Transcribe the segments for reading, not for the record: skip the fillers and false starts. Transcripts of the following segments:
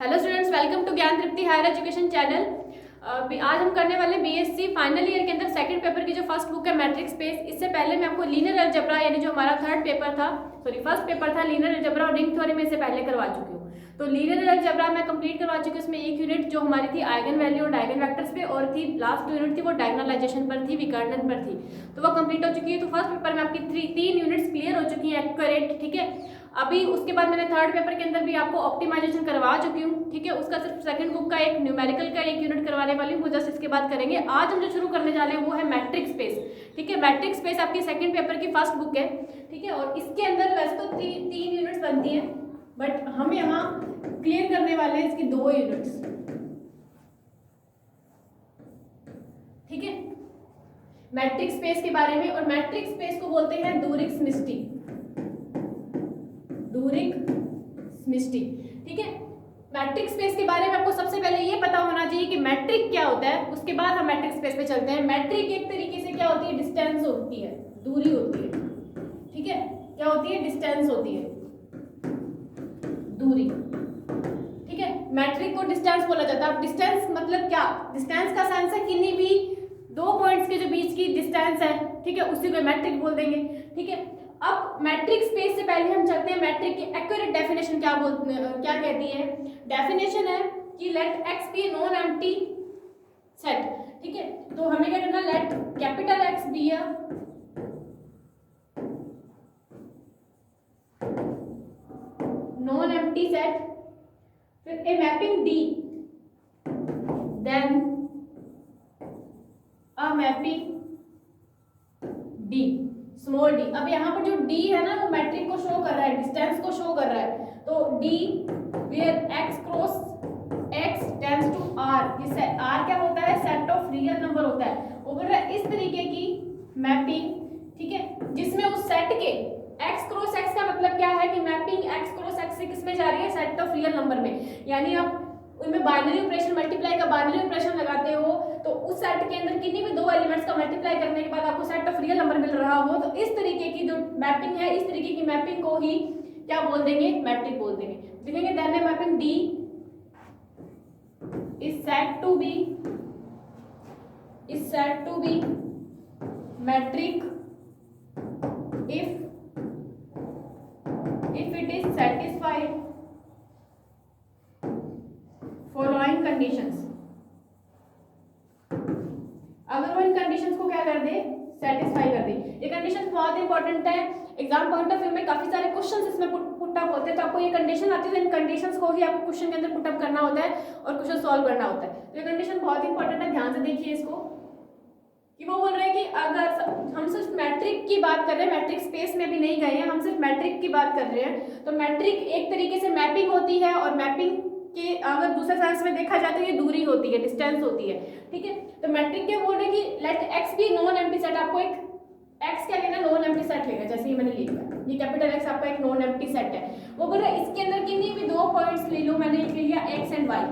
Hello students, welcome to ज्ञान तृप्ति higher education channel. आज हम करने वाले बीएससी फाइनल ईयर के अंदर सेकंड पेपर की जो फर्स्ट बुक है मैट्रिक्स स्पेस। इससे पहले मैं आपको लीनियर अलजेब्रा यानी जो हमारा फर्स्ट पेपर था लीनियर अलजेब्रा और रिंग थ्योरी में इससे पहले करवा चुकी हूँ। तो लीनियर अलजेब्रा मैं कंप्लीट करवा चुकी हूँ। उसमें एक यूनिट जो हमारी थी आइगन वैल्यू और आइगन वेक्टर्स पे, और थी लास्ट यूनिट थी वो डायगोनलाइजेशन पर थी, विकर्णन पर थी। तो वो कंप्लीट हो चुकी है। तो फर्स्ट पेपर में आपकी तीन यूनिट्स क्लियर हो चुकी है एक्यूरेट, ठीक है। अभी उसके बाद मैंने थर्ड पेपर के अंदर भी आपको ऑप्टिमाइजेशन करवा चुकी हूँ, ठीक है। उसका सिर्फ सेकंड बुक का एक न्यूमेरिकल का एक यूनिट करवाने वाली हूँ, वो जस्ट इसके बाद करेंगे। आज हम जो शुरू करने जा रहे हैं वो है मैट्रिक्स स्पेस, ठीक है। मैट्रिक्स स्पेस आपकी सेकंड पेपर की फर्स्ट बुक है, ठीक है। और इसके अंदर वैसे तो तीन यूनिट्स बनती हैं, बट हम यहाँ क्लियर करने वाले हैं इसकी 2 यूनिट्स, ठीक है, मैट्रिक्स स्पेस के बारे में। और मैट्रिक्स स्पेस को बोलते हैं डूरिक स्मिस्टी, ठीक है। मैट्रिक्स स्पेस के बारे में आपको सबसे पहले ये पता होना चाहिए कि मैट्रिक क्या होता है, उसके बाद हम मैट्रिक्स स्पेस पे चलते हैं। मैट्रिक एक तरीके से क्या होती है, डिस्टेंस होती है, दूरी होती है, ठीक है। क्या होती है, डिस्टेंस होती है, दूरी, ठीक है। मैट्रिक को डिस्टेंस बोला जाता है। अब डिस्टेंस मतलब क्या, डिस्टेंस का सेंस है किन्हीं भी 2 पॉइंट्स के जो बीच की डिस्टेंस है, ठीक है, उसी को मैट्रिक बोल देंगे, ठीक है। अब मैट्रिक स्पेस से पहले हम चलते हैं मैट्रिक की एक्यूरेट डेफिनेशन क्या कहती है। डेफिनेशन है कि let X be non empty set, ठीक है। तो हमें क्या करना, let capital X be a non empty set, फिर a mapping D, then a mapping D, small D. अब यहाँ पर जो डी है ना वो मैट्रिक को शो कर रहा है, डिस्टेंस को शो कर रहा है। तो D where x cross x tends to R, ये आर क्या होता है, सेट ऑफ रियल नंबर होता है। वो बोल रहा है इस तरीके की मैपिंग, ठीक है, जिसमें उस सेट के एक्स क्रॉस एक्स का मतलब क्या है कि मैपिंग एक्स क्रॉस एक्स से किसमें जा रही है, सेट ऑफ रियल नंबर में। यानी आप उनमें बाइनरी ऑपरेशन, मल्टीप्लाई का बाइनरी ऑपरेशन लगाते हो तो उस सेट के अंदर किन्हीं भी 2 एलिमेंट्स का मल्टीप्लाई करने के बाद आपको सेट ऑफ रियल नंबर मिल रहा हो, तो इस तरीके की जो मैपिंग है, इस तरीके की मैपिंग को ही क्या बोल देंगे, मैट्रिक बोल देंगे। देखेंगे then a mapping D is said to be metric if it is satisfied following conditions। अगर वो इन कंडीशंस को क्या कर दे, सेटिस्फाई कर दे। ये कंडीशंस बहुत इंपॉर्टेंट है, एग्जाम पॉइंट ऑफ व्यू में काफी सारे क्वेश्चंस इसमें पुट अप होते हैं। तो आपको ये कंडीशन आती है, तो इन कंडीशंस को ही आपको क्वेश्चन के अंदर पुट अप करना होता है और क्वेश्चन सॉल्व करना होता है। तो ये कंडीशन बहुत इंपॉर्टेंट है, ध्यान से देखिए इसको, कि वो बोल रहे हैं कि अगर हम सिर्फ मैट्रिक की बात कर रहे हैं, मैट्रिक स्पेस में भी नहीं गए हैं, हम सिर्फ मैट्रिक की बात कर रहे हैं। तो मैट्रिक एक तरीके से मैपिंग होती है, और मैपिंग के अगर दूसरे सेंस में देखा जाए तो ये दूरी होती है, डिस्टेंस होती है, ठीक है। तो मैट्रिक क्या बोल रहे हैं कि let X be non empty set. आपको एक एक्स क्या लेना, नॉन एम्प्टी सेट लेना, जैसे ये मैंने लिखा, ये कैपिटल एक्स आपका एक नॉन एम्प्टी सेट है। वो बोल रहा है इसके अंदर किन्हीं भी 2 पॉइंट्स ले लो, मैंने ले लिया एक्स एंड वाई,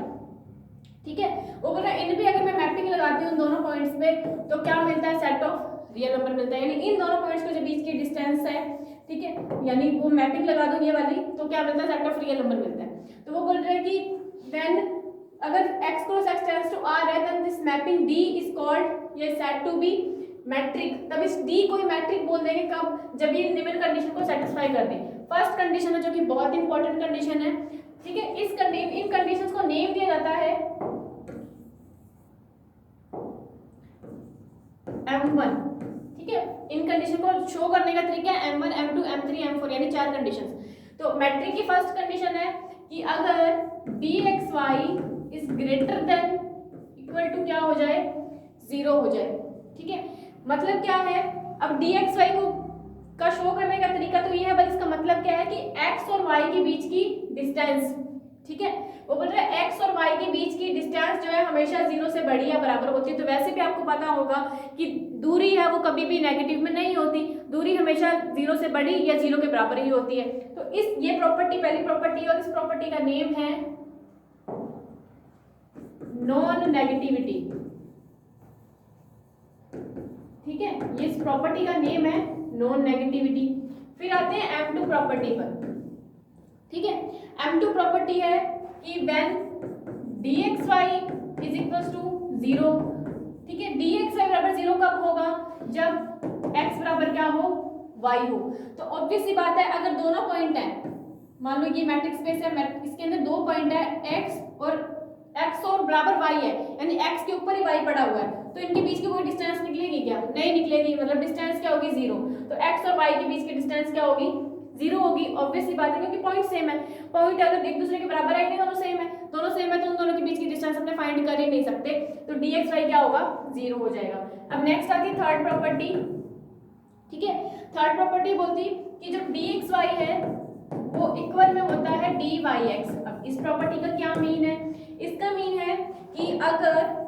ठीक है। वो बोल रहा है इन भी अगर मैं मैपिंग लगाती हूँ दोनों पॉइंट्स पे तो क्या मिलता है, सेट ऑफ रियल नंबर मिलता है। यानी इन दोनों पॉइंट्स के जो बीच की डिस्टेंस है, ठीक है, यानी वो मैपिंग लगा दूं ये वाली, तो क्या मिलता है, सेट ऑफ रियल नंबर मिलता है। तो वो बोल रहे हैं कि देन अगर x cross x tends to r है, then this mapping d is called ये सेट टू बी मैट्रिक। तब इस d को ही मैट्रिक बोल देंगे कब, जब ये निम्न कंडीशन को सेटिस्फाई कर दे। फर्स्ट कंडीशन है जो कि बहुत इंपॉर्टेंट कंडीशन है, ठीक है। इन कंडीशंस को नेम दिया जाता है M1, ठीक है। इन कंडीशन को शो करने का तरीका है M1, M2, M3, M4, यानी 4 कंडीशंस। तो मैट्रिक की फर्स्ट कंडीशन है कि अगर dxy is greater than equal to क्या हो जाए, 0 हो जाए, ठीक है। मतलब क्या है, अब dxy को का शो करने का तरीका तो ये है, बस इसका मतलब क्या है कि x और y के बीच की डिस्टेंस, ठीक है। वो बोल रहे हैं x और y के बीच की डिस्टेंस जो है हमेशा 0 से बड़ी या बराबर होती है। तो वैसे भी आपको पता होगा कि दूरी है वो कभी भी नेगेटिव में नहीं होती, दूरी हमेशा 0 से बड़ी या 0 के बराबर ही होती है। तो ये प्रॉपर्टी पहली प्रॉपर्टी है, और इस प्रॉपर्टी का नेम है नॉन नेगेटिविटी, ठीक है। ये इस प्रॉपर्टी का नेम है नॉन नेगेटिविटी। फिर आते हैं M2 प्रॉपर्टी पर, ठीक है। M2 प्रॉपर्टी है कि when dxy is equals to 0, ठीक है, dxy बराबर 0 कब होगा, जब x बराबर क्या हो, y हो। तो ऑब्वियस सी बात है, अगर दोनों पॉइंट है, मान लो ये मैट्रिक्स स्पेस है, इसके अंदर दो पॉइंट है x और बराबर y है, यानी x के ऊपर ही y पड़ा हुआ है, तो इनके बीच की कोई डिस्टेंस निकलेगी क्या, नहीं निकलेगी, मतलब डिस्टेंस क्या होगी, 0। तो x और y के बीच की डिस्टेंस क्या होगी, 0 होगी। ऑब्वियस सी बात है, क्योंकि पॉइंट सेम है, पॉइंट अगर एक दूसरे के बराबर है नहीं, दोनों सेम है, दोनों सेम है, तो उन दोनों के बीच की डिस्टेंस अपने फाइंड कर ही नहीं सकते, तो dxy क्या होगा, 0 हो जाएगा। अब नेक्स्ट आती है थर्ड प्रॉपर्टी, ठीक है। थर्ड प्रॉपर्टी बोलती कि जो dxy है वो इक्वल में होता है dyx। अब इस प्रॉपर्टी का क्या मीन है, इसका मीन है कि अगर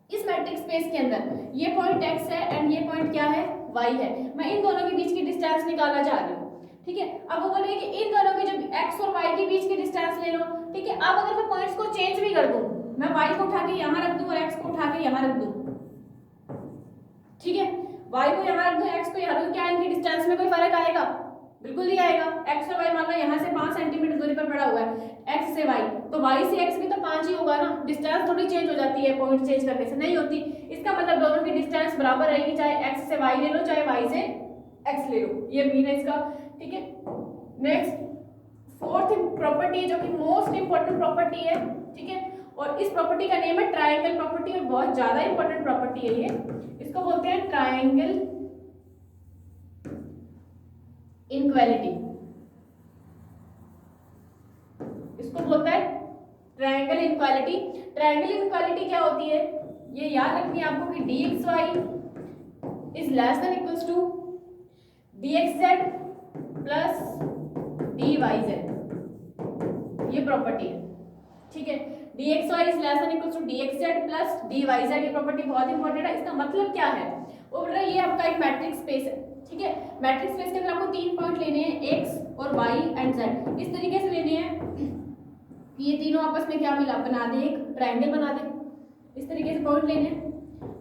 इस मैट्रिक्स स्पेस के अंदर ये पॉइंट x है एंड ये पॉइंट क्या है, y है, मैं इन दोनों के बीच की डिस्टेंस निकालना चाह रही हूँ, ठीक है। अब वो बोले कि इन दोनों के जो x और y के बीच की डिस्टेंस ले लो, ठीक है। अब अगर मैं पॉइंट्स को चेंज भी कर दूं, मैं y को उठा के यहाँ रख दूं और x को उठा के यहाँ रख दूं, ठीक है, y को यहाँ रख दूं, x को यहाँ रख दूं, क्या इनकी डिस्टेंस में कोई फर्क आएगा, बिल्कुल नहीं आएगा। x और y मान लो यहाँ से 5 सेंटीमीटर दूरी पर पड़ा हुआ है, x से y, तो y से x भी तो 5 ही होगा ना, डिस्टेंस थोड़ी चेंज हो जाती है पॉइंट चेंज करने से, नहीं होती। इसका मतलब दोनों की डिस्टेंस बराबर रहेगी, चाहे x से y ले लो चाहे y से x ले लो, ये मीन है इसका, ठीक है। नेक्स्ट फोर्थ प्रॉपर्टी जो कि मोस्ट इंपॉर्टेंट प्रॉपर्टी है, ठीक है, और इस प्रॉपर्टी का नेम है ट्रायंगल प्रॉपर्टी, और बहुत ज्यादा इंपॉर्टेंट प्रॉपर्टी है ये, इसको बोलते हैं ट्रायंगल इनक्वालिटी, इसको बोलता है ट्रायंगल इनक्वालिटी। ट्रायंगल इनक्वालिटी क्या होती है, ये याद रखनी है आपको कि dxy is less than equals to dxz plus dyz, ये प्रॉपर्टी है, ठीक है। dxy is less than equals to dxz plus dyz, ये प्रॉपर्टी बहुत इंपॉर्टेंट है। इसका मतलब क्या है, वो बोल रहा है ये आपका एक मैट्रिक्स स्पेस है, ठीक है। मैट्रिक्स स्पेस के अंदर आपको 3 पॉइंट लेने हैं, x और y एंड z, इस तरीके से लेने हैं कि ये तीनों आपस में क्या मिला, बना दे एक ट्रायंगल बना दे, इस तरीके से पॉइंट लेने हैं।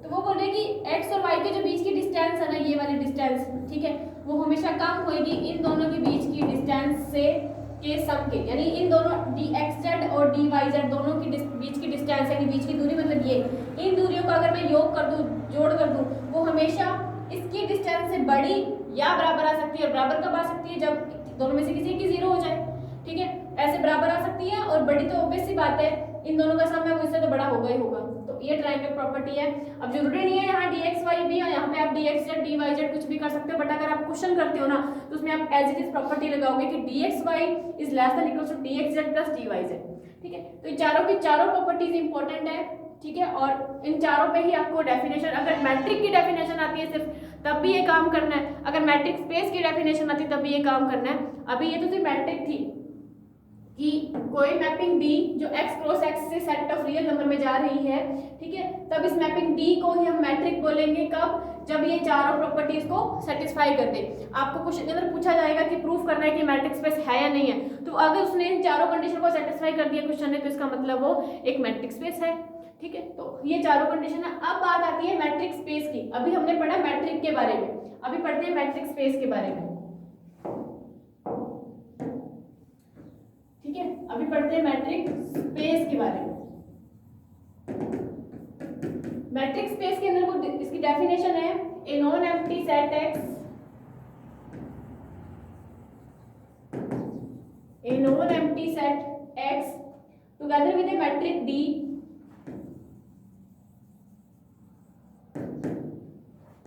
तो वो बोल रहे हैं कि x और y के जो बीच की डिस्टेंस है ना, ये वाली डिस्टेंस, ठीक है, वो हमेशा कम होगी इन दोनों के बीच की डिस्टेंस से के सम के, यानी इन दोनों dxz और dyz दोनों की बीच की डिस्टेंस, यानी बीच की दूरी, मतलब ये इन दूरियों का अगर मैं योग कर दूं, जोड़ कर दूं, वो हमेशा इसकी डिस्टेंस से बड़ी या बराबर आ सकती है। और बराबर कब आ सकती है, जब दोनों में से किसी की 0 हो जाए, ठीक है, ऐसे बराबर आ सकती है। और बड़ी तो ऑब्वियस सी बात है, इन दोनों का सम है वो इससे तो बड़ा होगा ही होगा, तो ये ट्रायंगल प्रॉपर्टी है। अब जरूरी नहीं है यहाँ dxy भी है, यहाँ पे आप dxz dyz कुछ भी कर सकते हो, बट अगर आप क्वेश्चन करते हो ना तो उसमें आप एज इट इज प्रॉपर्टी लगाओगे कि dxy is less than equal to dxz plus dyz, ठीक है। तो इन चारों की चारों प्रॉपर्टीज इंपॉर्टेंट है, ठीक है, और इन चारों पे ही आपको डेफिनेशन, अगर मैट्रिक की डेफिनेशन आती है सिर्फ तब भी ये काम करना है, अगर मैट्रिक स्पेस की डेफिनेशन आती है तब भी ये काम करना है। अभी ये तो सिर्फ मैट्रिक थी कि कोई मैपिंग D जो x क्रॉस x से सेट ऑफ रियल नंबर में जा रही है, ठीक है, तब इस मैपिंग D को ही हम मैट्रिक बोलेंगे, कब, जब ये चारों प्रॉपर्टीज को सेटिस्फाई कर दे। आपको क्वेश्चन के अंदर पूछा जाएगा कि प्रूफ करना है कि मैट्रिक स्पेस है या नहीं है, तो अगर उसने इन चारों कंडीशन को सेटिस्फाई कर दिया क्वेश्चन ने, तो इसका मतलब वो एक मैट्रिक स्पेस है, ठीक है। तो ये चारों कंडीशन है। अब बात आती है मैट्रिक स्पेस की। अभी हमने पढ़ा मैट्रिक के बारे में, अभी पढ़ते हैं मैट्रिक स्पेस के बारे में, ठीक है। अभी पढ़ते हैं मैट्रिक स्पेस के बारे में। मैट्रिक स्पेस के अंदर वो इसकी डेफिनेशन है a non empty set X, a non-empty set X together with a matrix D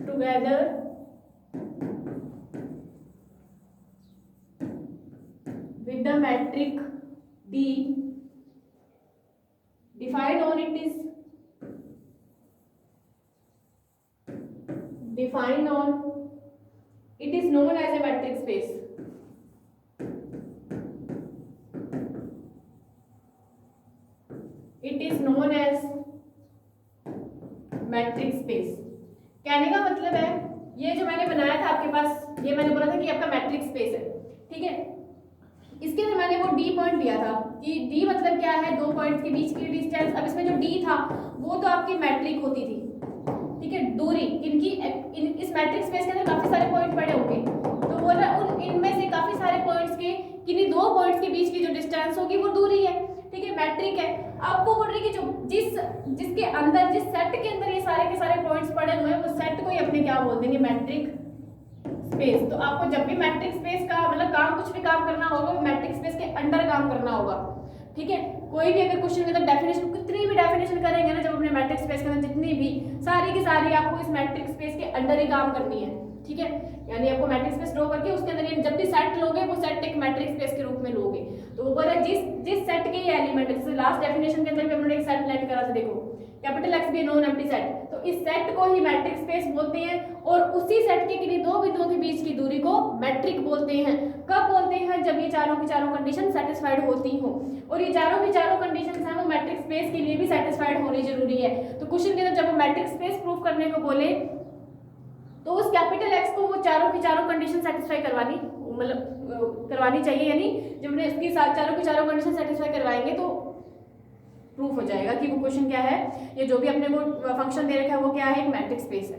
together with the matrix D defined on it is defined on it is known as a matrix space. It is known as matrix space. कहने का मतलब है ये जो मैंने बनाया था आपके पास, ये मैंने बोला था कि आपका मैट्रिक्स स्पेस है, ठीक है। इसके अंदर मैंने वो D पॉइंट लिया था कि D मतलब क्या है, दो पॉइंट्स के बीच की डिस्टेंस। अब इसमें जो D था वो तो आपकी मैट्रिक होती थी, ठीक है, दूरी इनकी इस मैट्रिक्स स्पेस के अंदर काफी सारे पॉइंट पड़े होंगे, तो बोल रहा है उन इनमें से काफी सारे पॉइंट्स के किन्हीं दो पॉइंट्स के बीच की जो डिस्टेंस होगी वो दूरी है, ठीक है, मैट्रिक है। आपको बोल रही है कि जो जिसके अंदर, जिस सेट के अंदर ये सारे के सारे पॉइंट्स पड़े हुए हैं, वो सेट को ही अपने क्या बोल देंगे, मैट्रिक स्पेस। तो आपको जब भी मैट्रिक स्पेस का मतलब काम, कुछ भी काम करना होगा, वो मैट्रिक स्पेस के अंडर काम करना होगा, ठीक है। कोई भी अगर क्वेश्चन के अंदर डेफिनेशन, कितनी भी डेफिनेशन करेंगे ना जब अपने मैट्रिक स्पेस के अंदर, जितनी भी सारी की सारी आपको इस मैट्रिक स्पेस के अंडर ही काम करनी है, ठीक है। यानी आपको मैट्रिक स्पेस ड्रॉ करके उसके अंदर जब भी सेट लोगे वो सेट एक मैट्रिक स्पेस के रूप में लोगे। तो ऊपर है जिस सेट के ये एलिमेंट है, जैसे लास्ट डेफिनेशन के अंदर भी हमने एक सेट लेट करा था, देखो कैपिटल एक्स भी नॉन एम्प्टी सेट, तो इस सेट को ही मैट्रिक स्पेस बोलते हैं। और उसी सेट के किन्हीं दो बिंदुओं के बीच की दूरी को मैट्रिक बोलते हैं। कब बोलते हैं, जब ये चारों की चारों कंडीशन सेटिस्फाइड होती हो। और ये चारों की चारों कंडीशन हैं वो मैट्रिक स्पेस के लिए भी सेटिस्फाइड होनी जरूरी है। तो क्वेश्चन के अंदर जब वो मैट्रिक स्पेस प्रूफ करने को बोले तो उस कैपिटल एक्स को वो चारों की चारों कंडीशन सेटिस्फाई करवानी, मतलब करवानी चाहिए। यानी जब हमने इसकी चारों की चारों कंडीशन सेटिस्फाई करवाएंगे तो प्रूफ हो जाएगा कि वो क्वेश्चन क्या है, ये जो भी अपने वो फंक्शन दे रखा है वो क्या है, एक मैट्रिक स्पेस है।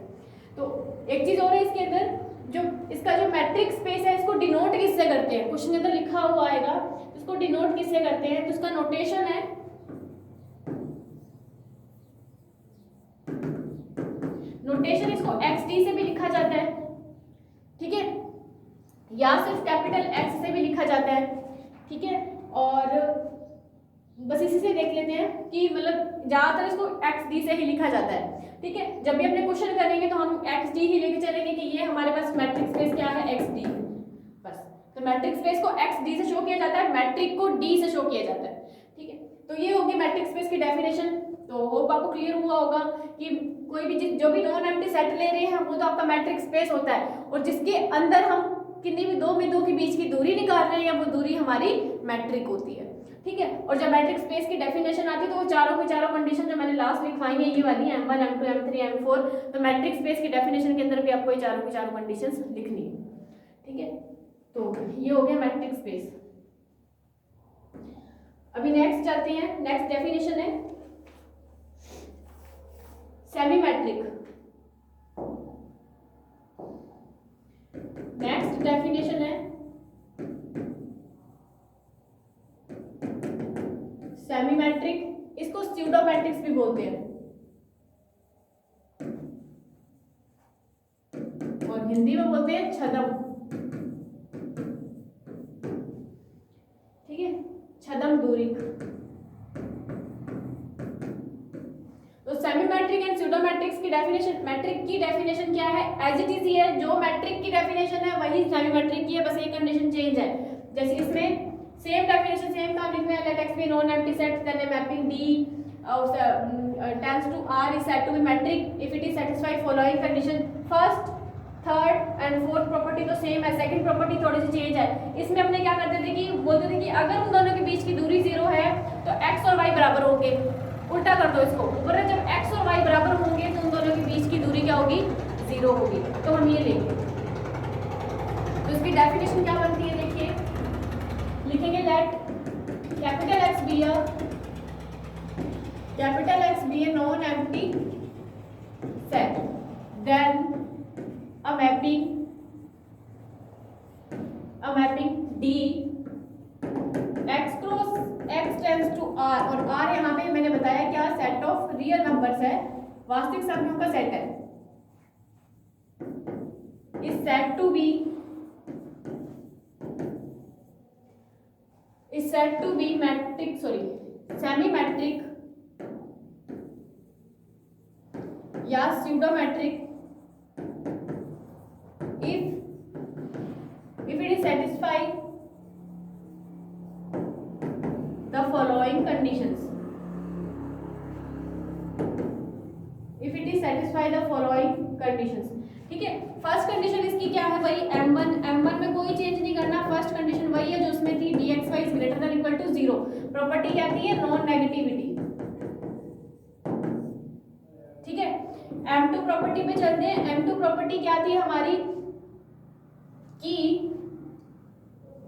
तो एक चीज और है इसके अंदर, जो इसका जो मैट्रिक स्पेस है इसको डिनोट किससे करते हैं, क्वेश्चन के अंदर लिखा हुआ आएगा, इसको डिनोट किससे करते हैं, तो इसका नोटेशन है, नोटेशन इसको XD से भी लिखा जाता है, ठीक है, या सिर्फ कैपिटल X से भी लिखा जाता है, ठीक है। और बस इसी से देख लेते हैं कि मतलब ज्यादातर इसको XD से ही लिखा जाता है, ठीक है। जब भी अपने क्वेश्चन करेंगे तो हम XD ही लेके चलेंगे कि ये हमारे पास मैट्रिक स्पेस क्या है, XD, बस। तो मैट्रिक स्पेस को XD से शो किया जाता है, मैट्रिक को D से शो किया जाता है, ठीक है। तो ये होगी मैट्रिक स्पेस की डेफिनेशन। तो होप आपको क्लियर हुआ होगा कि कोई भी जो भी नॉन एम्प्टी सेट ले रहे हैं वो तो आपका मैट्रिक स्पेस होता है, और जिसके अंदर हम किन्हीं भी दो बिंदुओं के बीच की दूरी निकाल रहे हैं वो दूरी हमारी मैट्रिक होती है, ठीक है। और जब मैट्रिक स्पेस की डेफिनेशन आती है तो वो चारों की चारों कंडीशन जो मैंने लास्ट लिखवाई है ये वाली M1 M2 M3 M4, तो मैट्रिक स्पेस की डेफिनेशन के अंदर भी आपको ये चारों की चारों कंडीशंस लिखनी है, ठीक है। तो ये हो गया मैट्रिक स्पेस। अभी नेक्स्ट चलते हैं, नेक्स्ट डेफिनेशन है सेमी मैट्रिक। नेक्स्ट डेफिनेशन है सेमी मैट्रिक, इसको स्यूडो मैट्रिक्स भी बोलते हैं, और हिंदी में बोलते हैं छदम, ठीक है, छदम दूरी। तो semi metric and pseudo metrics की डेफिनेशन, मैट्रिक की डेफिनेशन क्या है, एज इट इज है, जो मैट्रिक की डेफिनेशन है वही सेमी मैट्रिक की है, बस एक कंडीशन चेंज है। जैसे इसमें सेम डेफिनेशन सेम काम लिखना है, let X be non empty set, then a mapping D tends to R is said to be metric if it is satisfied following condition, first third and fourth property तो same है, second property थोड़ी सी change है। इसमें अपने क्या करते थे कि बोलते थे कि अगर उन दोनों के बीच की दूरी 0 है तो x और y बराबर होंगे, उल्टा कर दो इसको, और जब x और y बराबर होंगे तो उन दोनों के बीच की दूरी क्या होगी, 0 होगी। तो हम ये लेंगे, तो इसकी डेफिनेशन क्या बनती है, देखिए लिखेंगे let capital X be a non-empty set, then a mapping D x cross x tends to R, और R यहाँ पे मैंने बताया क्या, सेट ऑफ रियल नंबर्स है, वास्तविक संख्याओं का सेट है, is said to be semi metric या pseudo metric if it is satisfy the following conditions, ठीक है। फर्स्ट कंडीशन इसकी क्या है, वही M1 में कोई चेंज नहीं करना, फर्स्ट कंडीशन वही है जो उसमें थी, dxy is greater than equal to 0, property क्या थी, नॉन नेगेटिविटी, ठीक है। M2 प्रॉपर्टी पे चलते हैं। M2 प्रॉपर्टी क्या थी हमारी कि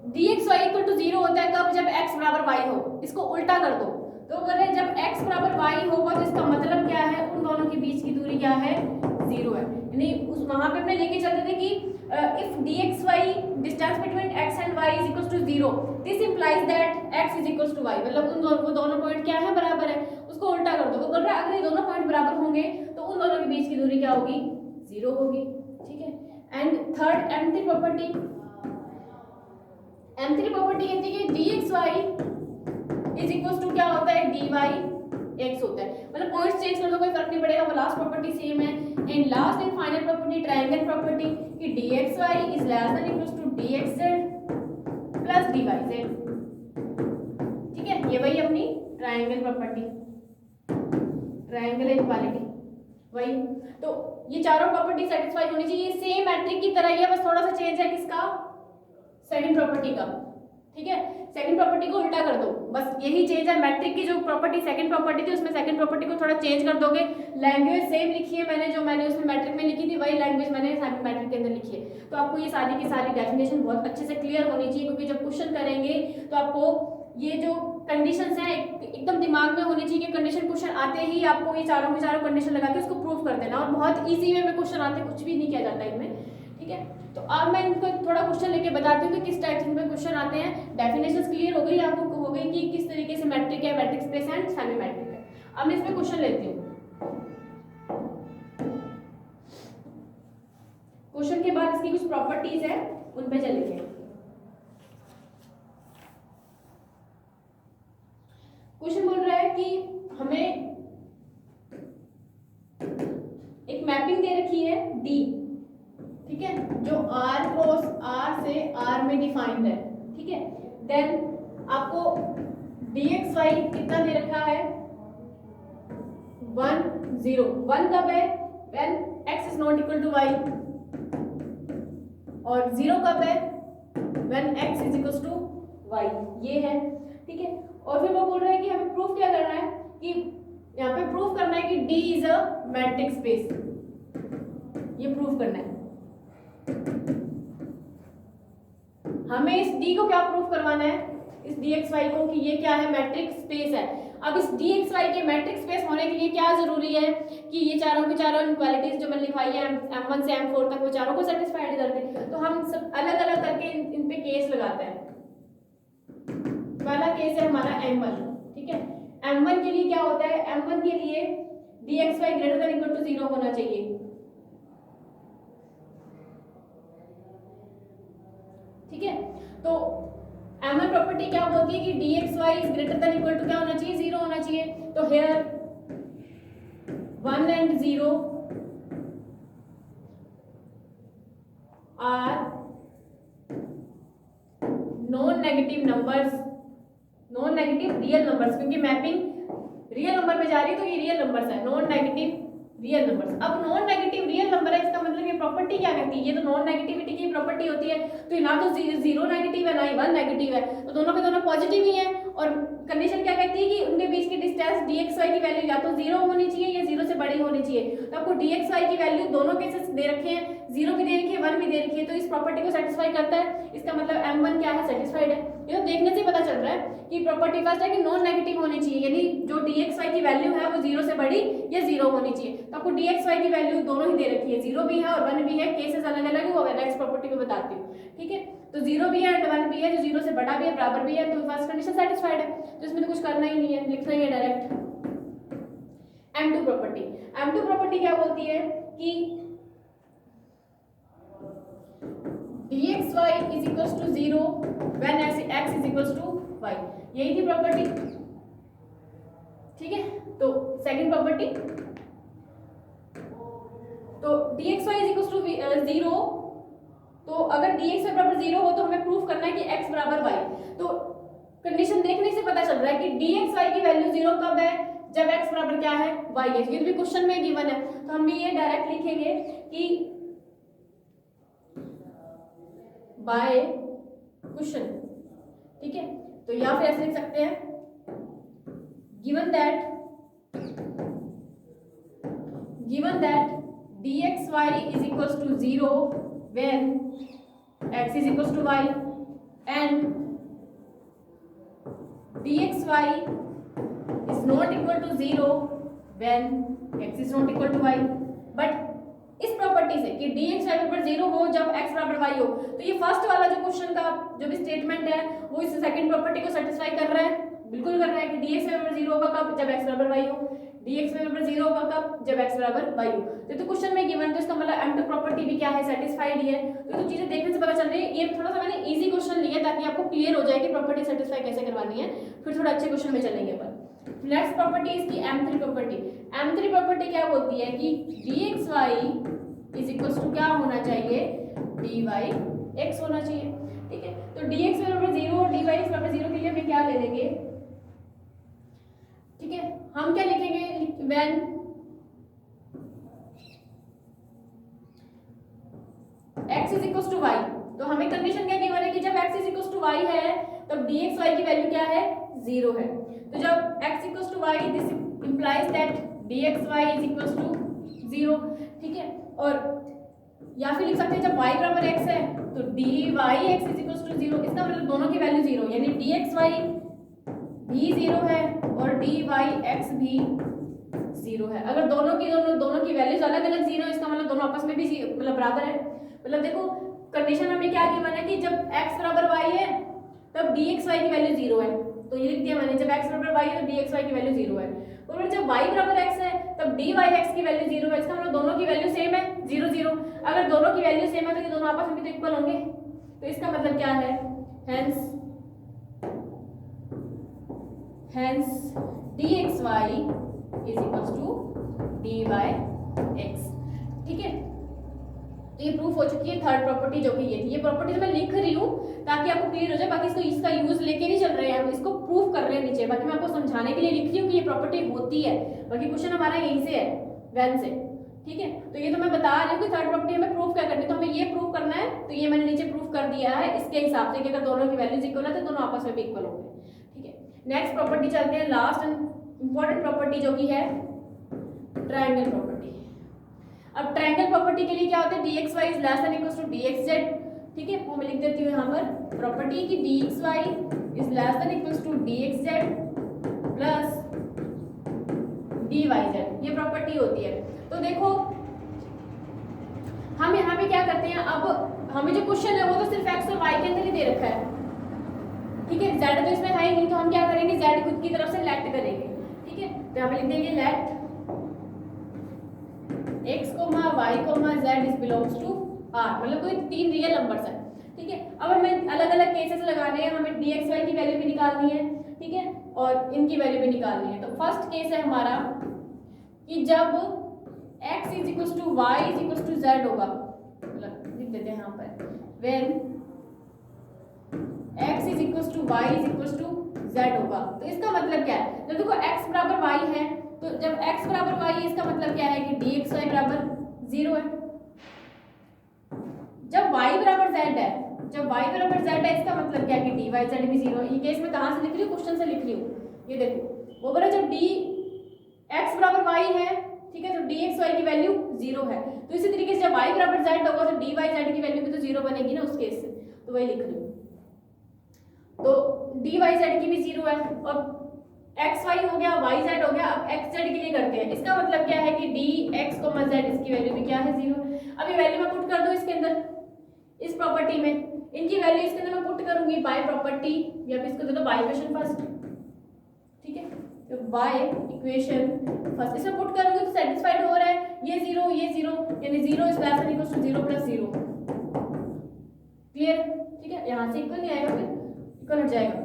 dxy इक्वल टू 0 होता है कब, जब x बराबर y हो, इसको उल्टा कर दो, तो बोल रहे जब x बराबर y होगा तो इसका मतलब क्या है, उन दोनों के बीच की दूरी क्या है, जीरो है, यानी उस वहां पे अपने लेके चलते थे कि if dxy distance between x and y is equal to zero, this implies that x is equal to y, मतलब वो दोनों पॉइंट क्या है, बराबर है। उसको उल्टा कर दो, वो बोल रहा है अगर ये दोनों पॉइंट बराबर होंगे तो उन दोनों के बीच की दूरी क्या होगी, जीरो होगी, ठीक है। And third M3 property, M3 property कहती है कि dxy इज इक्वल टू क्या होता है, dy x होता है, मतलब पॉइंट्स चेंज कर दो कोई फर्क नहीं पड़ेगा, वो लास्ट प्रॉपर्टी सेम है। And last and final property triangle property कि dxy is less than equal to dxz plus dyz, ठीक है। ये वही अपनी ट्रायंगल प्रॉपर्टी, ट्रायंगल इक्वालिटी वही। तो ये चारों प्रॉपर्टी सेटिस्फाई होनी चाहिए, सेम मैट्रिक की तरह ही है, बस थोड़ा सा चेंज है किसका, सेकंड प्रॉपर्टी का, ठीक है। सेकंड प्रॉपर्टी को उल्टा कर दो, बस यही चेंज है। मैट्रिक की जो प्रॉपर्टी सेकंड प्रॉपर्टी थी उसमें सेकंड प्रॉपर्टी को थोड़ा चेंज कर दोगे। लैंग्वेज सेम लिखी है मैंने, जो मैंने उसमें मैट्रिक में लिखी थी वही लैंग्वेज मैंने मैट्रिक के अंदर लिखी है। तो आपको ये सारी की सारी डेफिनेशन बहुत अच्छे से क्लियर होनी चाहिए, क्योंकि जब क्वेश्चन करेंगे तो आपको ये जो कंडीशंस हैं एकदम दिमाग में होनी चाहिए कि कंडीशन क्वेश्चन आते ही आपको ये चारों के चारों कंडीशन लगा के उसको प्रूव कर देना, और बहुत ईजी वे में क्वेश्चन आते, कुछ भी नहीं किया जाता इनमें, ठीक है। तो अब मैं इनको थोड़ा क्वेश्चन लेके बताती हूँ कि किस टाइप से इनमें क्वेश्चन आते हैं। डेफिनेशंस क्लियर हो गई आपको, हो गई कि किस तरीके से मैट्रिक है, metric space and semi metric है। अब मैं इसमें क्वेश्चन लेती हूँ, क्वेश्चन के बाद इसकी कुछ प्रॉपर्टीज है उन पे चलेंगे। क्वेश्चन बोल रहा है कि हमें एक मैपिंग दे रखी है डी, ठीक है, जो r क्रॉस r से r में डिफाइंड है, ठीक है। देन आपको dxy कितना दे रखा है, 1 0, 1 कब है, when x is not equal to y, और 0 कब है, when x is equal to y, ये है, ठीक है। और फिर वो बोल रहा है कि हमें प्रूफ क्या करना है, कि यहाँ पे प्रूफ करना है कि D is a matric space, ये प्रूफ करना है हमें। इस D को क्या प्रूफ करवाना है, इस dxy को, कि ये क्या है, मैट्रिक स्पेस है। अब इस dxy के मैट्रिक स्पेस होने के लिए क्या जरूरी है कि ये चारों की चारों इनक्वालिटीज जो मैंने लिखवाई है M1 से M4 तक, वो चारों को सेटिस्फाइड कर दे। तो हम सब अलग अलग करके इन पे केस लगाते हैं। पहला केस है हमारा M1, ठीक है। M1 के लिए क्या होता है, M1 के लिए dxy greater than equal to 0 होना चाहिए, ठीक है। तो M1 प्रॉपर्टी क्या बोलती है कि dxy is greater than equal to क्या होना चाहिए, 0 होना चाहिए। तो here 1 and 0 are non negative numbers, non negative real numbers, क्योंकि मैपिंग रियल नंबर में जा रही है तो ये रियल नंबर्स है, नॉन नेगेटिव रियल नंबर्स। अब नॉन नेगेटिव रियल नंबर है, इसका मतलब ये प्रॉपर्टी क्या कहती है, ये तो नॉन नेगेटिविटी की प्रॉपर्टी होती है। तो ना तो 0 नेगेटिव है ना ही 1 नेगेटिव है, तो दोनों के दोनों पॉजिटिव ही है। और कंडीशन क्या कहती है कि उनके बीच की डिस्टेंस dxy की वैल्यू या तो 0 होनी चाहिए या 0 से बड़ी होनी चाहिए। तो आपको dxy की वैल्यू दोनों केसेस दे रखे हैं, 0 भी दे रखी है, 1 भी दे रखी है, तो इस प्रॉपर्टी को सेटिस्फाई करता है। इसका मतलब M1 क्या है, सेटिस्फाइड है। ये तो देखने से पता चल रहा है कि प्रॉपर्टी फर्स्ट है कि नॉन नेगेटिव होनी चाहिए, यानी जो dxy की वैल्यू है वो 0 से बड़ी या 0 होनी चाहिए। तो आपको dxy की वैल्यू दोनों ही दे रखी है, 0 भी है और 1 भी है, केसेस अलग अलग है, वो नेक्स्ट प्रॉपर्टी में बताती हूँ, ठीक है। तो 0 भी है एंड 1 भी है, जो 0 से बड़ा भी है, बराबर भी है, तो फर्स्ट कंडीशन सेटिस्फाइड है। तो इसमें तो कुछ करना ही नहीं है, लिखना ही है direct. M2 property, M2 property क्या बोलती है कि dxy is equals to 0 when x is equals to y, यही थी प्रॉपर्टी, ठीक है। तो सेकंड प्रॉपर्टी, तो dxy is equals to 0, तो अगर dxy बराबर 0 हो तो हमें प्रूफ करना है कि x बराबर y। तो कंडीशन देखने से पता चल रहा है कि dxy की वैल्यू 0 कब है, जब x बराबर क्या है, y है, क्योंकि क्वेश्चन में गिवन है। तो हम भी ये डायरेक्ट लिखेंगे कि बाय क्वेश्चन, ठीक है। तो या फिर ऐसे लिख सकते हैं, given that dxy is equals to 0 when x is equals to y and dxy is not equal to 0 when x is not equal to y, but property से कि डी एक्स वाई बराबर 0 हो जब x बराबर y हो, तो ये first वाला जो क्वेश्चन का जो भी स्टेटमेंट है वो इस सेकंड प्रॉपर्टी को सेटिस्फाई कर रहा है, बिल्कुल कर रहा है कि डी एक्स वाई बराबर 0 होगा कब, जब x बराबर y हो, डी एक्स वाई बराबर 0 होगा कब, जब x बराबर y हो। तो क्वेश्चन में गिवन, तो इसका मतलब m2 प्रॉपर्टी भी क्या है, सेटिस्फाइड ही है। तो चीजें देखने से पता चल रही है, ये थोड़ा सा मैंने इजी क्वेश्चन लिया ताकि आपको क्लियर हो जाए कि प्रॉपर्टी सेटिस्फाई कैसे करवानी है, फिर थोड़ा अच्छे क्वेश्चन में चलेंगे अपन। नेक्स्ट प्रॉपर्टी इसकी m3 प्रॉपर्टी। m3 प्रॉपर्टी क्या बोलती है कि dxy इज इक्वल टू क्या होना चाहिए, dyx होना चाहिए। ठीक है, तो dx बराबर 0 और dyx बराबर 0 के लिए हमें क्या ले लेंगे, ठीक है, हम क्या लिखेंगे, when x is equal to y, तो हमें कंडीशन क्या गिवन है कि जब x is equal to y है तब dxy की वैल्यू क्या है, 0 है। तो जब x equals to y, this implies that dxy is equals to 0। ठीक है, और या फिर लिख सकते हैं जब y बराबर x है तो dyx इज इक्वल्स टू 0, इसका मतलब दोनों की वैल्यू 0, यानी dxy भी 0 है और dyx भी 0 है। अगर दोनों की वैल्यूज अलग अलग 0 है, इसका मतलब दोनों आपस में भी मतलब बराबर है। मतलब देखो कंडीशन हमें क्या गिवन है कि जब x बराबर y है तब dxy की वैल्यू 0 है, तो ये लिख दिया मैंने, जब x बराबर y है तो dxy की वैल्यू 0 है, और जब y बराबर x है तब dyx की वैल्यू 0 है। इसका मतलब दोनों की वैल्यू सेम है, 0 0। अगर दोनों की वैल्यू सेम है तो ये दोनों आपस में भी तो इक्वल होंगे, तो इसका मतलब क्या है, hence dxy is equals to dyx। ठीक है, तो ये प्रूफ हो चुकी है थर्ड प्रॉपर्टी जो कि ये प्रॉपर्टी मैं लिख रही हूँ ताकि आपको क्लियर हो जाए, बाकी इसका यूज लेके नहीं चल रहे हैं हम, इसको प्रूफ कर रहे हैं नीचे, बाकी मैं आपको समझाने के लिए लिख रही हूँ कि ये प्रॉपर्टी होती है, बाकी क्वेश्चन हमारा यहीं से है, व्हेन से। ठीक है, तो ये तो मैं बता रही हूँ कि थर्ड प्रॉपर्टी हमें प्रूफ क्या करनी है, तो हमें ये प्रूफ करना है, तो ये मैंने नीचे प्रूफ कर दिया है इसके हिसाब से कि अगर दोनों की वैल्यूज इक्वल है तो दोनों आपस में भी इक्वल होंगे। ठीक है, नेक्स्ट प्रॉपर्टी चलते हैं, लास्ट एंड इंपॉर्टेंट प्रॉपर्टी जो कि है ट्रायंगल प्रॉपर्टी। अब ट्रायंगल प्रॉपर्टी के लिए क्या होता है, dxy is less than equal to dxz। ठीक है, वो मैं लिख देती हूँ यहाँ पर प्रॉपर्टी की dxy is less than equal to dxz plus dyz, ये प्रॉपर्टी होती है। तो देखो हम यहाँ पे क्या करते हैं, अब हमें जो क्वेश्चन है वो तो सिर्फ x और y के अंदर ही दे रखा है। ठीक है, z तो इसमें है ही नहीं, तो हम क्या करेंगे, z खुद की तरफ से लेट करेंगे। ठीक है, तो यहाँ पे लिख देंगे let x, y, z is belongs to r, मतलब कोई 3 रियल नंबर्स है। ठीक है, अब हमें अलग अलग केसेस लगाने हैं, हमें dxy की वैल्यू भी निकालनी है, ठीक है, और इनकी वैल्यू भी निकालनी है। तो फर्स्ट केस है हमारा कि जब x is equal to y is equal to z होगा, मतलब लिख देते हैं यहाँ पर when x is equal to y is equal to z होगा। तो इसका मतलब क्या है, जब देखो x बराबर y है, तो जब x बराबर y है इसका मतलब क्या है कि dxy बराबर 0 है। जब y बराबर z है, जब y बराबर z है इसका मतलब क्या है कि dyz भी 0 है। ये केस में कहाँ से लिख रही हूँ, क्वेश्चन से लिख रही हूँ, ये देखो वो बोला जब x बराबर y है, ठीक है, तो dxy की वैल्यू 0 है। तो इसी तरीके से जब y बराबर z होगा तो dyz की वैल्यू भी तो 0 बनेगी ना उस केस से, तो वही लिख रही हूँ। तो dyz की भी 0 है, और xy हो गया, yz हो गया, अब xz के लिए करते हैं। इसका मतलब क्या है कि dx, z इसकी वैल्यू भी क्या है, 0। अब ये वैल्यू मैं पुट कर दूं इसके अंदर, इस प्रॉपर्टी में इनकी वैल्यू इसके अंदर मैं पुट करूंगी बाय प्रॉपर्टी, या फिर इसको दे दो बाय इक्वेशन फर्स्ट। ठीक है, तो बाय इक्वेशन फर्स्ट इसमें पुट करूंगी तो सेटिस्फाइड हो रहा है, ये 0 यानी 0 is less than equal to 0 plus 0। Clear? ठीक है, यहाँ से इक्वल नहीं आएगा, फिर इक्वल हट जाएगा।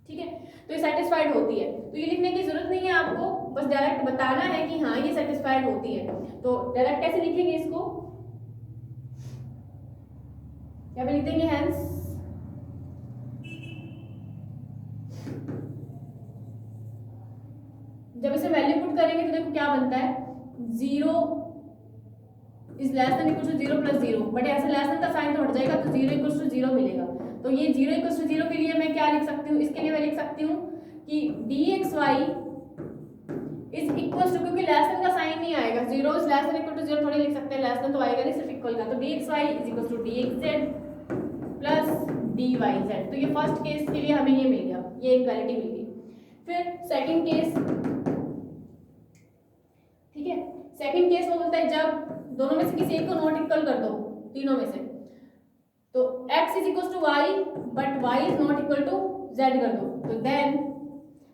ठीक है, तो ये सेटिस्फाइड होती है, तो ये लिखने की जरूरत नहीं है आपको, बस डायरेक्ट बताना है कि हाँ ये सेटिस्फाइड होती है। तो डायरेक्ट कैसे लिखेंगे इसको, क्या पे लिख देंगे हेंस जब इसे वैल्यू पुट करेंगे तो देखो क्या बनता है, 0 is less than equal to 0 plus 0, but ऐसे लेस देन का साइन तो हट जाएगा, तो 0 इक्वल टू 0 मिलेगा। तो ये 0 इक्वल टू 0 के लिए मैं क्या लिख सकती हूँ, इसके लिए मैं लिख सकती हूँ कि dxy इज इक्वल टू, क्योंकि लेस देन का साइन नहीं आएगा, 0 is less than equal to 0 थोड़ी लिख सकते हैं, लेस देन तो आएगा नहीं, सिर्फ इक्वल का, तो dxy is equal to dxz plus dyz। तो ये फर्स्ट केस के लिए हमें ये मिल गया, ये इक्वालिटी मिल गई। फिर सेकंड केस, ठीक है, सेकंड केस वो बोलता है जब दोनों में से किसी एक को नॉट इक्वल कर दो, तीनों में से, तो x is equal to y but y is not equal to z कर दो, तो देन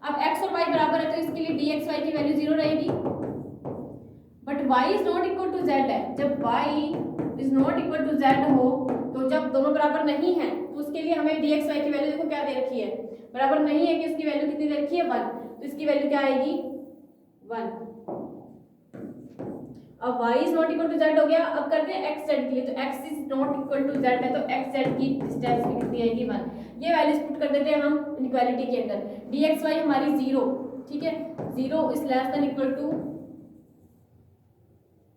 अब x और y बराबर है तो इसके लिए dxy की वैल्यू 0 रहेगी, but y is not equal to z है। जब y is not equal to z हो तो जब दोनों बराबर नहीं है तो उसके लिए हमें dxy की वैल्यू देखो क्या दे रखी है, बराबर नहीं है कि उसकी वैल्यू कितनी दे रखी है 1, तो इसकी वैल्यू क्या आएगी 1। अब y is not equal to z हो गया। अब करते हैं x z के लिए, तो x is not equal to z है तो x z की डिस्टेंस भी कितनी आएगी 1। ये वैल्यूज पुट कर देते हैं हम इनइक्वालिटी के अंदर। dxy हमारी 0, ठीक है, 0 is less than equal to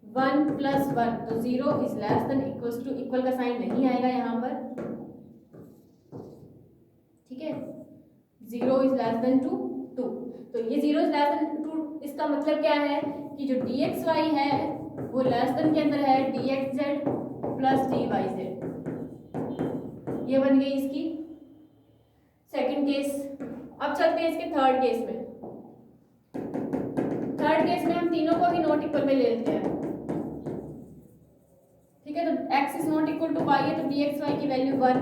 1 plus 1, तो 0 is less than equal to, equal का साइन नहीं आएगा यहाँ पर, ठीक है, 0 इज लेस देन 2, तो ये 0 इज लेस देन 2, इसका मतलब क्या है कि जो dxy है वो लेस देन के अंदर है dxz प्लस dyz, ये बन गई इसकी सेकंड केस। अब चलते हैं इसके थर्ड केस में। थर्ड केस में हम तीनों को ही नॉट इक्वल में ले लेते हैं, ठीक है, तो x is not equal to y है तो dxy की वैल्यू 1,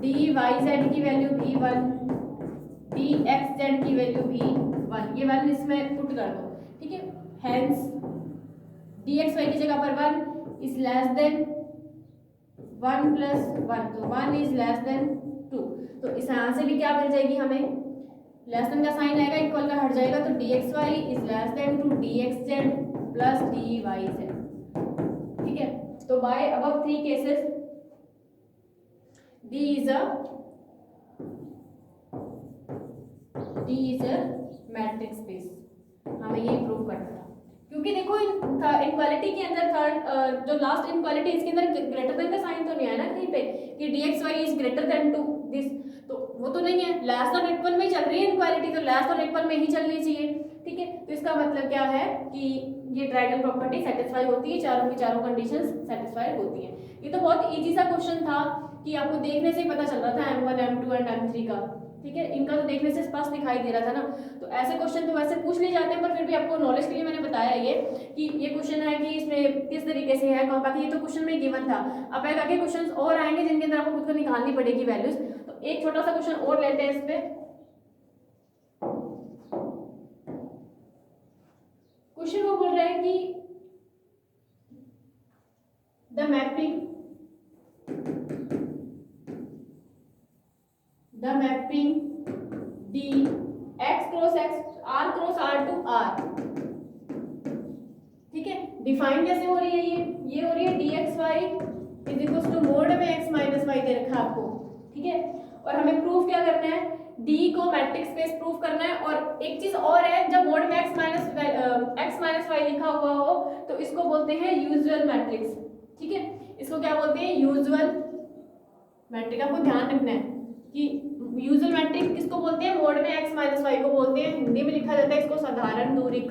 dyz की वैल्यू भी 1, dxz की वैल्यू भी 1, ये वैल्यू इसमें पुट कर दो, ठीक है। हेंस dxy की जगह पर 1 इज लेस देन 1 प्लस 1, तो 1 इज लेस देन 2, तो इस यहाँ से भी क्या मिल जाएगी हमें, लेस देन का साइन आएगा, इक्वल का हट जाएगा, तो dxy is less than to dxz plus dyz, ठीक है। तो by above 3 cases D is a metrics space, हमें ये प्रूव करना था, क्योंकि देखो इनक्वालिटी के अंदर थर्ड जो लास्ट इनक्वालिटी इसके अंदर ग्रेटर देन का साइन तो नहीं है ना कहीं पे कि dxy is greater than to this, तो वो तो नहीं है, लेस देन इक्वल में ही चल रही है इनक्वालिटी, तो लेस देन इक्वल में ही चलनी चाहिए, ठीक है। तो इसका मतलब क्या है कि ये ट्रायंगल प्रॉपर्टी सेटिस्फाई होती है, चारों की चारों कंडीशंस सेटिस्फाई होती हैं। ये तो बहुत इजी सा क्वेश्चन था कि आपको देखने से ही पता चल रहा था M1 M2 एंड M3 का, ठीक है, इनका तो देखने से स्पष्ट दिखाई दे रहा था ना। तो ऐसे क्वेश्चन तो वैसे पूछ लिए जाते हैं, पर फिर भी आपको नॉलेज के लिए मैंने बताया ये कि ये क्वेश्चन है कि इसमें किस तरीके से है, बाकी ये तो क्वेश्चन में गिवन था। अब आगे क्वेश्चन और आएंगे जिनके अंदर आपको खुद को निकालनी पड़ेगी वैल्यूज। तो एक छोटा सा क्वेश्चन और लेते हैं इस पे। क्वेश्चन वो बोल रहे हैं कि the mapping D x cross x r cross r to r, ठीक है, डिफाइन कैसे हो रही है, ये हो रही है dxy is equal to mod में x माइनस वाई दे रखा है आपको, ठीक है। और हमें प्रूफ क्या करना है, D को मैट्रिक्स स्पेस प्रूफ करना है। और एक चीज और है, जब मोड में x माइनस वाई लिखा हुआ हो तो इसको बोलते हैं यूजुअल मैट्रिक्स, ठीक है, इसको क्या बोलते हैं यूजुअल मैट्रिक्स। आपको ध्यान रखना है कि यूजुअल मैट्रिक्स किसको बोलते हैं, मोड में x माइनस वाई को बोलते हैं, हिंदी में लिखा जाता है इसको साधारण दूरिक,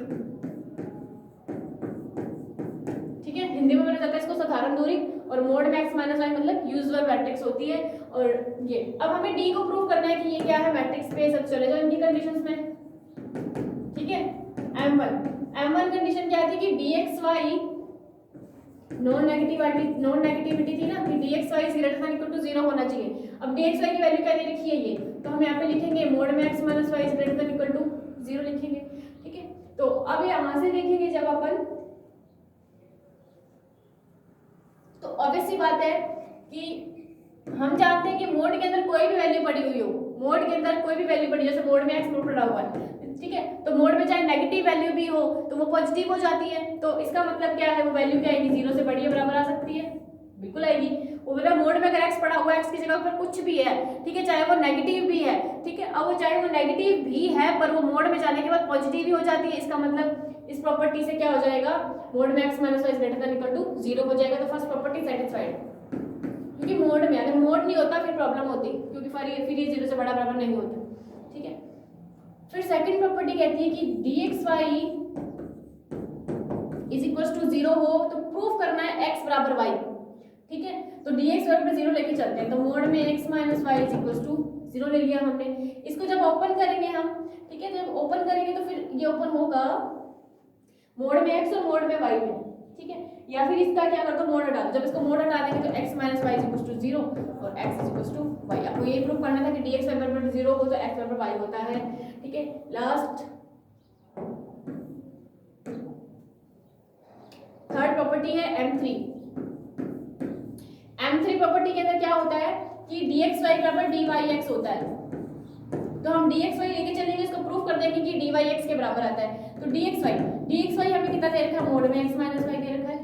ठीक है, हिंदी में बोला जाता है इसको साधारण दूरिक, और मोड में x माइनस वाई मतलब यूजुअल मैट्रिक्स होती है। और ये अब हमें D को प्रूव करना है कि ये क्या है, मैट्रिक्स स्पेस। अब चले जाओ इनकी कंडीशंस में, ठीक है। M1 कंडीशन क्या थी कि dxy नॉन नेगेटिविटी थी ना कि dxy is greater than equal to 0 होना चाहिए। अब dxy की वैल्यू क्या दे रखी है ये, तो हम यहाँ पे लिखेंगे मोड में x minus y is greater than equal to 0 लिखेंगे, ठीक है। तो अब यहाँ से देखेंगे जब अपन, तो ऑब्वियस सी बात है कि हम जानते हैं कि मोड के अंदर कोई भी वैल्यू पड़ी हुई हो, मोड के अंदर कोई भी वैल्यू पड़ी, जैसे मोड में x नोट पड़ा हुआ है, ठीक है, तो मोड में चाहे नेगेटिव वैल्यू भी हो तो वो पॉजिटिव हो जाती है। तो इसका मतलब क्या है, वो वैल्यू क्या आएगी, 0 से बड़ी या बराबर आ सकती है, बिल्कुल आएगी। वो मेरा मोड में अगर x पड़ा हुआ है, x की जगह पर कुछ भी है, ठीक है, चाहे वो नेगेटिव भी है, ठीक है, अब वो चाहे वो नेगेटिव भी है पर वो मोड में जाने के बाद पॉजिटिव ही हो जाती है। इसका मतलब इस प्रॉपर्टी से क्या हो जाएगा, मोड में x minus y greater than equal to 0 हो जाएगा। तो फर्स्ट प्रॉपर्टी सेटिस्फाइड, क्योंकि मोड में, अगर मोड नहीं होता फिर प्रॉब्लम होती, क्योंकि फिर ये 0 से बड़ा बराबर नहीं होता, ठीक है। फिर सेकंड प्रॉपर्टी कहती है कि dxy इज इक्वल टू 0 हो तो प्रूफ करना है x बराबर y, ठीक है। तो dx बराबर 0 लेके चलते हैं, तो मोड में x minus y is equal to 0 ले लिया हमने। इसको जब ओपन करेंगे हम, ठीक है, जब ओपन करेंगे तो फिर ये ओपन होगा मोड में x और मोड में y में, ठीक है। या फिर इसका क्या कर दो, मोड हटा दो। जब इसको मोड हटा देंगे तो x minus y equal to 0 और x इक्वल टू वाई। आपको ये प्रूव करना था कि dx y बराबर 0 हो तो x बराबर y होता है, ठीक है। लास्ट थर्ड प्रॉपर्टी है M3। M3 प्रॉपर्टी के अंदर क्या होता है कि dxy बराबर dyx होता है। तो हम dxy लेके चलेंगे, इसको प्रूव कर देंगे कि dyx के बराबर आता है। तो dxy हमें कितना दे रखा है, मोड में x माइनस वाई दे रखा है,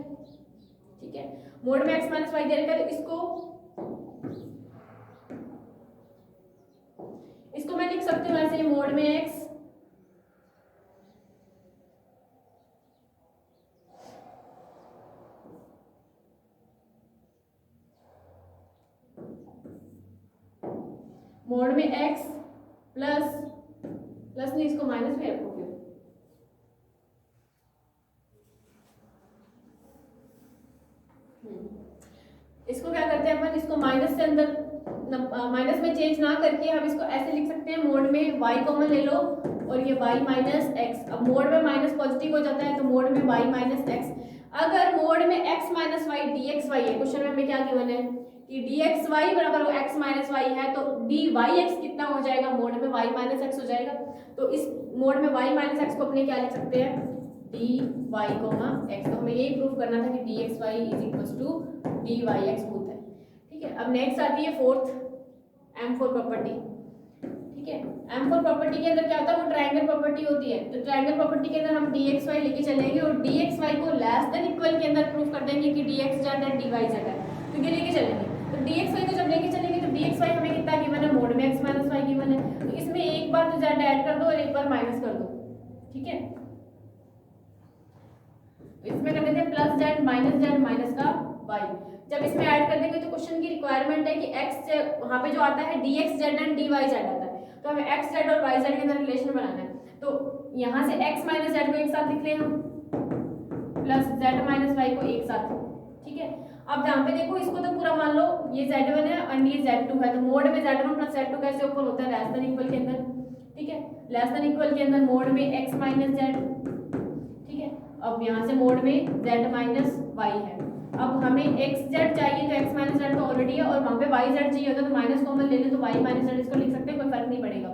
ठीक है। मोड में x माइनस वाई दे रखा है, तो इसको मैं लिख सकती हूँ ऐसे, मोड में x मोड में x प्लस नहीं, इसको माइनस में रखो फिर, इसको क्या करते हैं अपन, इसको माइनस से अंदर माइनस में चेंज ना करके हम इसको ऐसे लिख सकते हैं, मोड में y कॉमन ले लो और ये y माइनस एक्स। अब मोड में माइनस पॉजिटिव हो जाता है तो मोड में y माइनस एक्स। अगर मोड में x माइनस वाई dxy है, क्वेश्चन में हमें क्या गिवन है कि dxy बराबर x माइनस वाई है, तो dyx कितना हो जाएगा, मोड में y माइनस एक्स हो जाएगा। तो इस मोड में y माइनस एक्स को अपने क्या लिख सकते हैं, dy x। तो हमें यही प्रूव करना था कि dxy is equal to dyx होता है, ठीक है। अब नेक्स्ट आती है फोर्थ M4 प्रॉपर्टी, ठीक है। M4 प्रॉपर्टी के अंदर क्या होता है, वो ट्रायंगल प्रॉपर्टी होती है। तो ट्रायंगल प्रॉपर्टी के अंदर हम dxy लेके चलेंगे और dxy को लेस देन इक्वल के अंदर प्रूव कर देंगे कि dx z है dy z है, तो ये लेके चलेंगे। तो dxy को जब लेके चलेंगे तो dxy हमें कितना गिवन है, मोड में x माइनस वाई गिवन है, तो इसमें एक बार तो z ऐड कर दो और एक बार माइनस कर दो, ठीक है। इसमें कर देते हैं प्लस z माइनस का y। जब इसमें ऐड कर देंगे तो क्वेश्चन की रिक्वायरमेंट है कि x वहां पे जो आता है dx z and dy z आता है, तो हमें x z और y z के अंदर रिलेशन बनाना है। तो यहाँ से x माइनस z को एक साथ लिख लें हम, प्लस z माइनस y को एक साथ, ठीक है। अब यहाँ पे देखो, इसको तो पूरा मान लो ये z1 है और ये z2 है, तो मोड में z1 प्लस z2 कैसे ऊपर होता है, लेस देन इक्वल के अंदर, ठीक है। लेस देन इक्वल के अंदर मोड में x माइनस z, ठीक है। अब यहाँ से मोड में z माइनस y है। अब हमें x z चाहिए तो x माइनस z तो ऑलरेडी है, और वहाँ पे y z चाहिए होता है तो माइनस कॉमन ले लें तो y माइनस z इसको लिख सकते हैं, कोई फर्क नहीं पड़ेगा,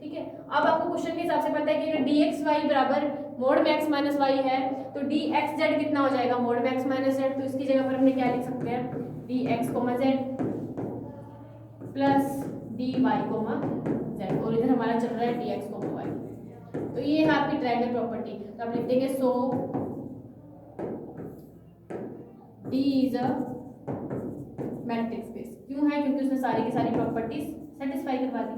ठीक है। अब आपको क्वेश्चन के हिसाब से पता है कि अगर dxy बराबर मोड में x माइनस वाई है तो dxz कितना हो जाएगा, मोड में x माइनस z। तो इसकी जगह पर हमने क्या लिख सकते हैं, dx z plus dy z, और इधर हमारा चल रहा है dx y। तो ये है आपकी ट्रायंगल प्रॉपर्टी। तो आप लिख देंगे सो D is a matrix space. क्यों है, क्योंकि उसने सारी की सारी प्रॉपर्टीज सेटिस्फाई करवा दी।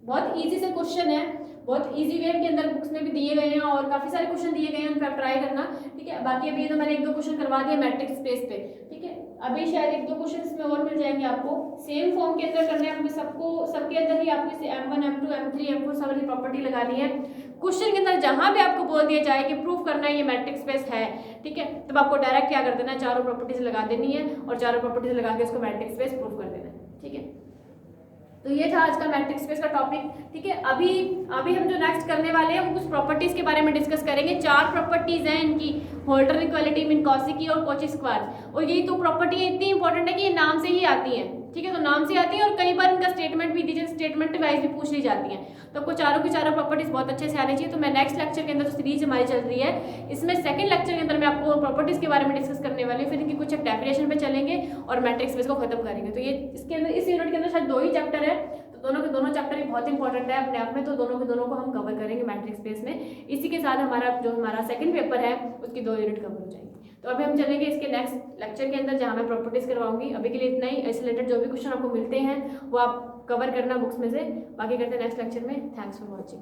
बहुत इजी से क्वेश्चन है, बहुत इजी वे के अंदर बुक्स में भी दिए गए हैं और काफी सारे क्वेश्चन दिए गए हैं, उन पर ट्राई करना, ठीक है। बाकी अभी तो मैंने एक दो क्वेश्चन करवा दिए मैट्रिक्स स्पेस पे, ठीक है। अभी शायद एक दो क्वेश्चन इसमें और मिल जाएंगे आपको, सेम फॉर्म के अंदर करने हैं सबको, सबके अंदर ही आपको इसे M1 M2 M3 M4 सब वाली प्रॉपर्टी लगानी है। क्वेश्चन के अंदर जहां भी आपको बोल दिया जाए कि प्रूफ करना है ये मैट्रिक्स स्पेस है, ठीक है, तब आपको डायरेक्ट क्या कर देना है, चारों प्रॉपर्टीज लगा देनी है और चारों प्रॉपर्टीज लगा के उसको मैट्रिक्स स्पेस प्रूफ कर देना है, ठीक है। तो ये था आज का मैट्रिक्स स्पेस का टॉपिक, ठीक है। अभी हम जो नेक्स्ट करने वाले हैं वो कुछ प्रॉपर्टीज के बारे में डिस्कस करेंगे। चार प्रॉपर्टीज हैं इनकी, होल्डर इक्वालिटी, मिन्कोस्की और कॉची स्क्वायर। और ये तो प्रॉपर्टी इतनी इंपॉर्टेंट है कि ये नाम से ही आती है, ठीक है। तो नाम से आती है और कई बार इनका स्टेटमेंट भी दीजिए, स्टेटमेंट वाइज भी पूछ ली जाती है। तो आपको चारों की चारों प्रॉपर्टीज बहुत अच्छे से आनी चाहिए। तो मैं नेक्स्ट लेक्चर के अंदर जो सीरीज हमारी चल रही है, इसमें सेकंड लेक्चर के अंदर मैं आपको प्रॉपर्टीज के बारे में डिस्कस करने वाली हूँ। फिर इनकी कुछ डेफिनेशन पे चलेंगे और मैट्रिक्स स्पेस को खत्म करेंगे। तो ये इसके अंदर, इस यूनिट के अंदर शायद 2 ही चैप्टर है, तो दोनों के दोनों चैप्टर ही बहुत इंपॉर्टेंट है अपने आप में। तो दोनों के दोनों को हम कवर करेंगे मैट्रिक्स स्पेस में। इसी के साथ हमारा सेकंड पेपर है उसकी 2 यूनिट कवर हो जाएंगे। तो अभी हम चलेंगे इसके नेक्स्ट लेक्चर के अंदर जहाँ मैं प्रॉपर्टीज करवाऊंगी। अभी के लिए इतना ही। इससे रिलेटेड जो भी क्वेश्चन आपको मिलते हैं वो आप कवर करना बुक्स में से। बाकी करते हैं नेक्स्ट लेक्चर में। Thanks for watching.